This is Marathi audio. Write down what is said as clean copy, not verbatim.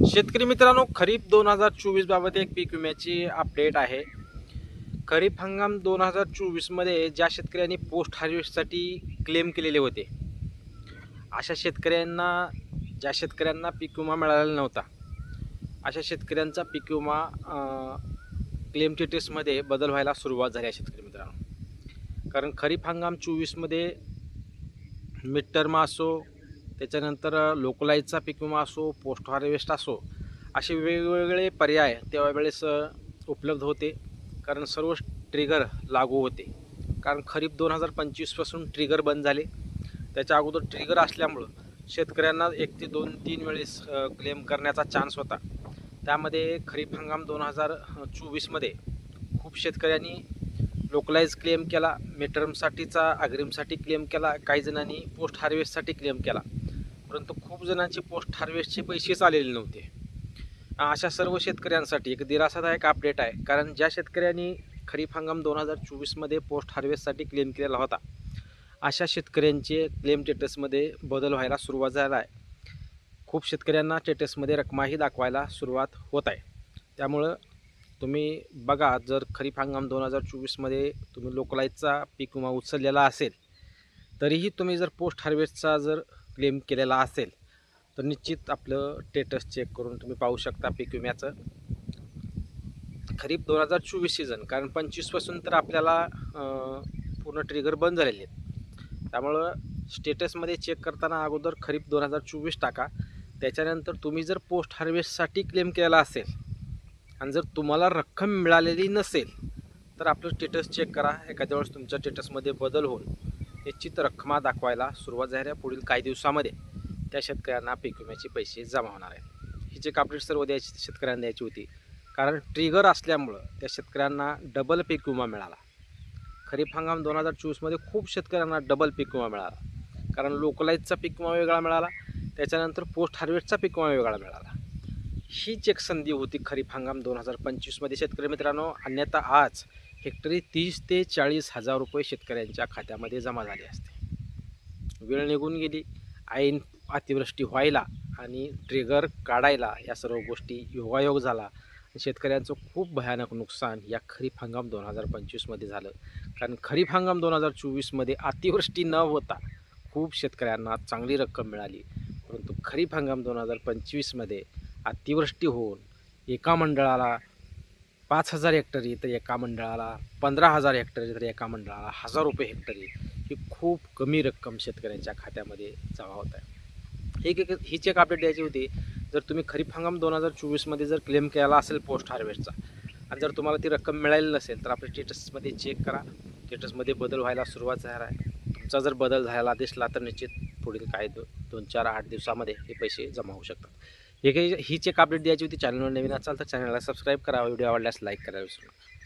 शेतकरी मित्रांनो, खरीप 2024 बाबत एक पीक विम्याची अपडेट आहे. खरीप हंगाम 2024 मध्ये ज्या शेतकऱ्यांनी पोस्ट हार्वेस्टसाठी क्लेम केलेले होते, अशा शेतकऱ्यांना ज्या शेतकऱ्यांना पीक विमा मिळालेला नव्हता, अशा शेतकऱ्यांचा पीक विमा क्लेम स्टेटसमध्ये बदल व्हायला सुरुवात झाली आहे शेतकरी मित्रांनो. कारण खरीप हंगाम 24 मध्ये मिड टर्म असो, त्याच्यानंतर लोकलाईजचा पीक विमा असो, पोस्ट हार्वेस्ट असो, असे वेगवेगळे पर्याय त्यावेळेस उपलब्ध होते. कारण सर्व ट्रिगर लागू होते. कारण खरीप 2025पासून ट्रिगर बंद झाले. त्याच्या अगोदर ट्रिगर असल्यामुळं शेतकऱ्यांना 1 ते 2-3 वेळेस क्लेम करण्याचा चान्स होता. त्यामध्ये खरीप हंगाम 2024मध्ये खूप शेतकऱ्यांनी लोकलाइज क्लेम केला, मिड टर्मसाठीचा अग्रिमसाठी क्लेम केला, काही जणांनी पोस्ट हार्वेस्टसाठी क्लेम केला. परंतु खूप जणांचे पोस्ट हार्वेस्टचे पैसेच आलेले नव्हते. अशा सर्व शेतकऱ्यांसाठी एक दिलासादायक अपडेट आहे. कारण ज्या शेतकऱ्यांनी खरीप हंगाम 2024मध्ये पोस्ट हार्वेस्टसाठी क्लेम केलेला होता, अशा शेतकऱ्यांचे क्लेम स्टेटसमध्ये बदल व्हायला सुरुवात झाला आहे. खूप शेतकऱ्यांना स्टेटसमध्ये रकमाही दाखवायला सुरुवात होत आहे. त्यामुळं तुम्ही बघा, जर खरीप हंगाम 2024मध्ये तुम्ही लोकलाईजचा पीक विमा उचललेला असेल, तरीही तुम्ही जर पोस्ट हार्वेस्टचा जर क्लेम केलेला असेल, तर निश्चित आपलं स्टेटस चेक करून तुम्ही पाहू शकता पीक विम्याचं. खरीप 2024 सीझन, कारण 25पासून तर आपल्याला पूर्ण ट्रिगर बंद झालेले आहेत. त्यामुळं स्टेटसमध्ये चेक करताना अगोदर खरीप 2024 टाका. त्याच्यानंतर तुम्ही जर पोस्ट हार्वेस्टसाठी क्लेम केलेला असेल आणि जर तुम्हाला रक्कम मिळालेली नसेल, तर आपलं स्टेटस चेक करा. एखाद्या वेळेस तुमच्या स्टेटसमध्ये बदल होऊन निश्चित रक्कमा दाखवायला सुरुवात झाल्या. पुढील काही दिवसामध्ये त्या शेतकऱ्यांना पीक विम्याचे पैसे जमा होणार आहेत. ही चेक अपडेट सर्व शेतकऱ्यांना द्यायची होती. कारण ट्रिगर असल्यामुळं त्या शेतकऱ्यांना डबल पीक विमा मिळाला. खरीप हंगाम 2024मध्ये खूप शेतकऱ्यांना डबल पीक विमा मिळाला. कारण लोकलाईजचा पीक विमा वेगळा मिळाला, त्याच्यानंतर पोस्ट हार्वेस्टचा पीक विमा वेगळा मिळाला. हीच एक संधी होती खरीप हंगाम 2025मध्ये शेतकरी मित्रांनो. अन्यथा आज हेक्टरी 30 ते 40 हजार रुपये शेतकऱ्यांच्या खात्यामध्ये जमा झाले असते. वेळ निघून गेली, ऐन अतिवृष्टी व्हायला आणि ट्रिगर काढायला या सर्व गोष्टी योगायोग झाला. शेतकऱ्यांचं खूप भयानक नुकसान या खरीप हंगाम 2025मध्ये झालं. कारण खरीप हंगाम 2024मध्ये अतिवृष्टी न होता खूप शेतकऱ्यांना चांगली रक्कम मिळाली. परंतु खरीप हंगाम 2025मध्ये अतिवृष्टी होऊन एका मंडळाला 5,000 हेक्टरी, तर एका मंडळाला 15,000 हेक्टरी, तर एका मंडळाला 1,000 रुपये हेक्टरी, ही खूप कमी रक्कम शेतकऱ्यांच्या खात्यामध्ये जमा होत आहे. हीच एक अपडेट द्यायची होती. जर तुम्ही खरीप हंगाम 2024मध्ये जर क्लेम केला असेल पोस्ट हार्वेस्टचा आणि जर तुम्हाला ती रक्कम मिळाली नसेल, तर आपल्या स्टेटसमध्ये चेक करा. स्टेटसमध्ये बदल व्हायला सुरुवात झाला आहे. तुमचा जर बदल झाला दिसला तर निश्चित पुढील काही 2-4-8 दिवसामध्ये हे पैसे जमा होऊ शकतात. हीच एक अपडेट द्यायची होती. चॅनलवर नवीन असाल तर चॅनलला सबस्क्राईब करा. व्हिडिओ आवडल्यास लाईक करायला विसरू नका.